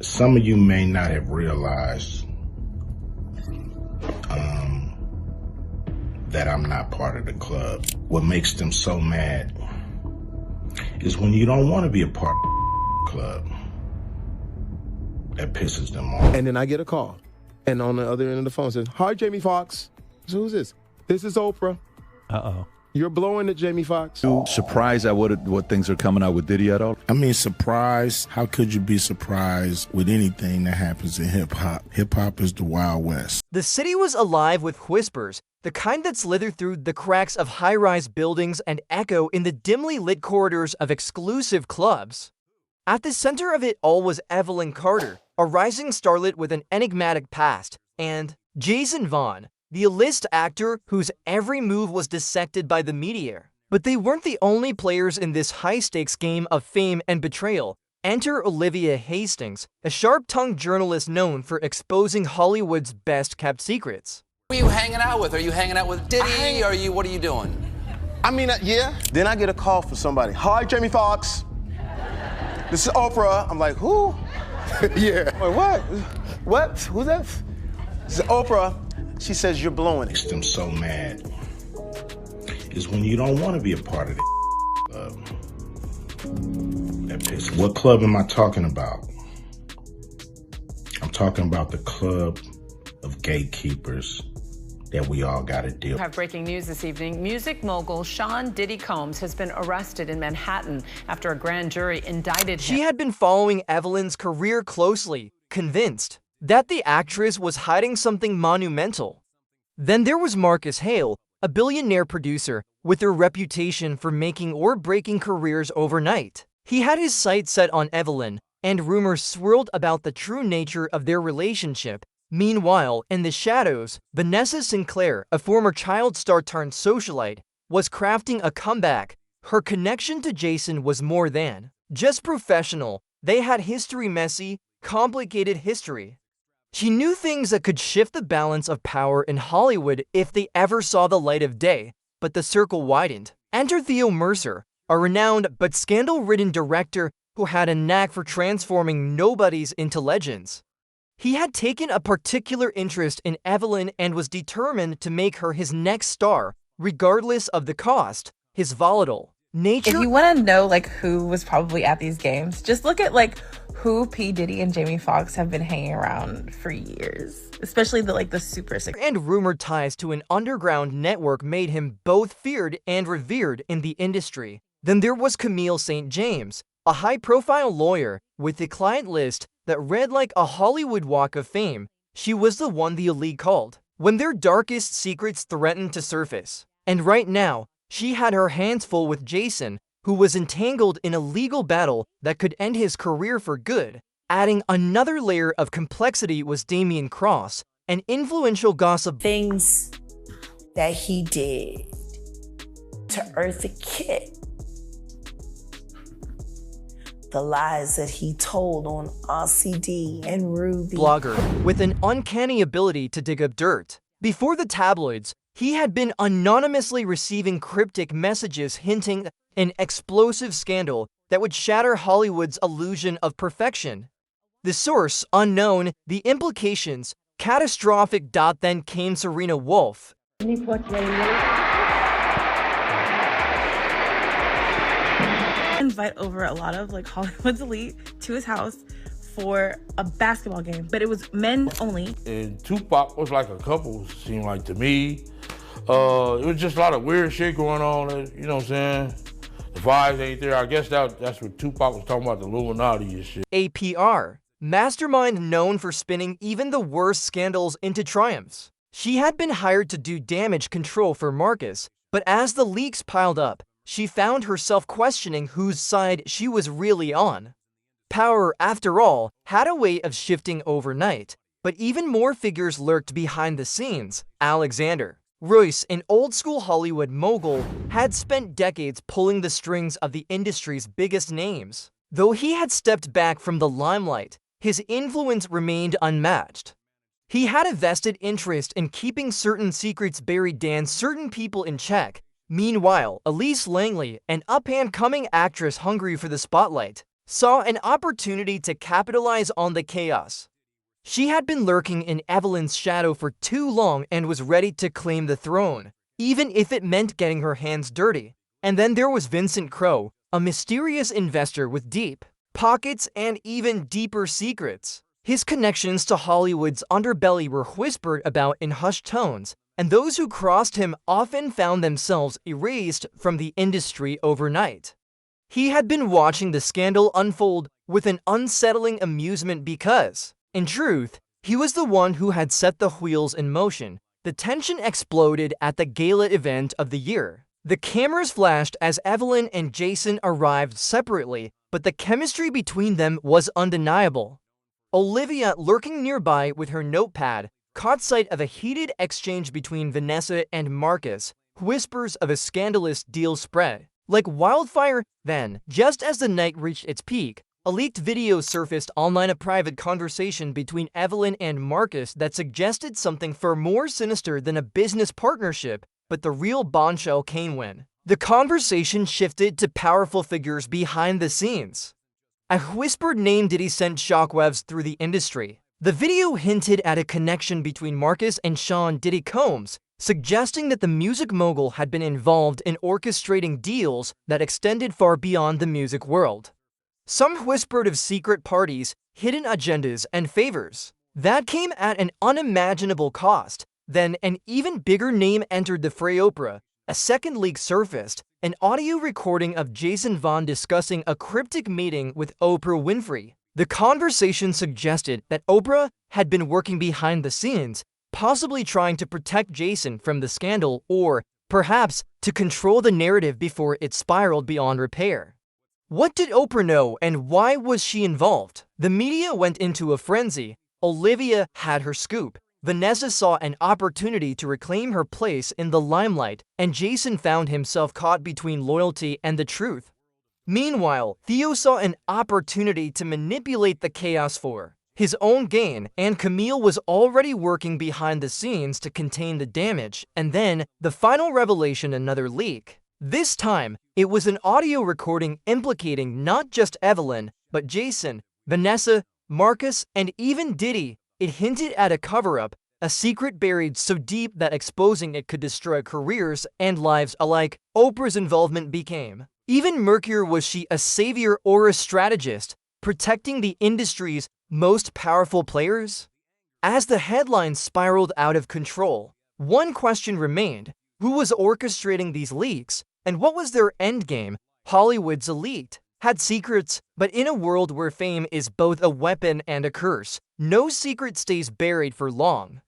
Some of you may not have realized that I'm not part of the club. What makes them so mad is when you don't want to be a part of the club. That pisses them off. And then I get a call, and on the other end of the phone says, "Hi, Jamie Foxx." So who's this? This is Oprah. Uh-oh. You're blowing it, Jamie Foxx. You surprised at what things are coming out with Diddy at all? I mean, surprised? How could you be surprised with anything that happens in hip-hop? Hip-hop is the Wild West. The city was alive with whispers, the kind that slither through the cracks of high-rise buildings and echo in the dimly lit corridors of exclusive clubs. At the center of it all was Evelyn Carter, a rising starlet with an enigmatic past, and Jason Vaughn, the A-list actor whose every move was dissected by the media. But they weren't the only players in this high-stakes game of fame and betrayal. Enter Olivia Hastings, a sharp-tongued journalist known for exposing Hollywood's best-kept secrets. Who are you hanging out with? Are you hanging out with Diddy? What are you doing? I mean, yeah. Then I get a call from somebody. "Hi, Jamie Foxx. This is Oprah." I'm like, "Who?" Yeah. I'm like, what? What? Who's that? This is Oprah. She says, "You're blowing it." Makes them so mad is when you don't want to be a part of the club. That pisses. What club am I talking about? I'm talking about the club of gatekeepers that we all got to deal with. We have breaking news this evening. Music mogul Sean Diddy Combs has been arrested in Manhattan after a grand jury indicted him. She had been following Evelyn's career closely, convinced that the actress was hiding something monumental. Then there was Marcus Hale, a billionaire producer with a reputation for making or breaking careers overnight. He had his sights set on Evelyn, and rumors swirled about the true nature of their relationship. Meanwhile, in the shadows, Vanessa Sinclair, a former child star turned socialite, was crafting a comeback. Her connection to Jason was more than just professional. They had messy, complicated history. She knew things that could shift the balance of power in Hollywood if they ever saw the light of day, but the circle widened. Enter Theo Mercer, a renowned but scandal-ridden director who had a knack for transforming nobodies into legends. He had taken a particular interest in Evelyn and was determined to make her his next star, regardless of the cost. His volatile nature. If you want to know who was probably at these games, just look at who P. Diddy and Jamie Foxx have been hanging around for years, especially the super and rumored ties to an underground network made him both feared and revered in the industry. Then there was Camille St. James, a high-profile lawyer with a client list that read like a Hollywood Walk of Fame. She was the one the elite called when their darkest secrets threatened to surface. And right now, she had her hands full with Jason, who was entangled in a legal battle that could end his career for good. Adding another layer of complexity was Damian Cross, an influential gossip. Things that he did to Eartha Kitt. The lies that he told on RCD and Ruby. Blogger with an uncanny ability to dig up dirt. Before the tabloids, he had been anonymously receiving cryptic messages hinting at an explosive scandal that would shatter Hollywood's illusion of perfection. The source, unknown, the implications, catastrophic. Then came Serena Wolf. Sidney Poitier. Invite over a lot of Hollywood's elite to his house for a basketball game, but it was men only. And Tupac was like a couple, seemed like to me. It was just a lot of weird shit going on, you know what I'm saying? The vibes ain't there. I guess that's what Tupac was talking about, the Illuminati and shit. APR, mastermind known for spinning even the worst scandals into triumphs. She had been hired to do damage control for Marcus, but as the leaks piled up, she found herself questioning whose side she was really on. Power, after all, had a way of shifting overnight, but even more figures lurked behind the scenes. Alexander Royce, an old-school Hollywood mogul, had spent decades pulling the strings of the industry's biggest names. Though he had stepped back from the limelight, his influence remained unmatched. He had a vested interest in keeping certain secrets buried and certain people in check. Meanwhile, Elise Langley, an up-and-coming actress hungry for the spotlight, saw an opportunity to capitalize on the chaos. She had been lurking in Evelyn's shadow for too long and was ready to claim the throne, even if it meant getting her hands dirty. And then there was Vincent Crowe, a mysterious investor with deep pockets and even deeper secrets. His connections to Hollywood's underbelly were whispered about in hushed tones, and those who crossed him often found themselves erased from the industry overnight. He had been watching the scandal unfold with an unsettling amusement because, in truth, he was the one who had set the wheels in motion. The tension exploded at the gala event of the year. The cameras flashed as Evelyn and Jason arrived separately, but the chemistry between them was undeniable. Olivia, lurking nearby with her notepad, caught sight of a heated exchange between Vanessa and Marcus. Whispers of a scandalous deal spread like wildfire. Then, just as the night reached its peak, a leaked video surfaced online, a private conversation between Evelyn and Marcus that suggested something far more sinister than a business partnership. But the real bombshell came when the conversation shifted to powerful figures behind the scenes. A whispered name Diddy sent shockwaves through the industry. The video hinted at a connection between Marcus and Sean Diddy Combs, suggesting that the music mogul had been involved in orchestrating deals that extended far beyond the music world. Some whispered of secret parties, hidden agendas, and favors. That came at an unimaginable cost. Then an even bigger name entered the fray. Oprah. A second leak surfaced, an audio recording of Jason Vaughn discussing a cryptic meeting with Oprah Winfrey. The conversation suggested that Oprah had been working behind the scenes, possibly trying to protect Jason from the scandal or, perhaps, to control the narrative before it spiraled beyond repair. What did Oprah know and why was she involved? The media went into a frenzy. Olivia had her scoop. Vanessa saw an opportunity to reclaim her place in the limelight, and Jason found himself caught between loyalty and the truth. Meanwhile, Theo saw an opportunity to manipulate the chaos for his own gain, and Camille was already working behind the scenes to contain the damage. And then, the final revelation, another leak. This time, it was an audio recording implicating not just Evelyn, but Jason, Vanessa, Marcus, and even Diddy. It hinted at a cover-up, a secret buried so deep that exposing it could destroy careers and lives alike. Oprah's involvement became even murkier. Was she a savior or a strategist, protecting the industry's most powerful players? As the headlines spiraled out of control, one question remained: who was orchestrating these leaks, and what was their endgame? Hollywood's elite had secrets, but in a world where fame is both a weapon and a curse, no secret stays buried for long.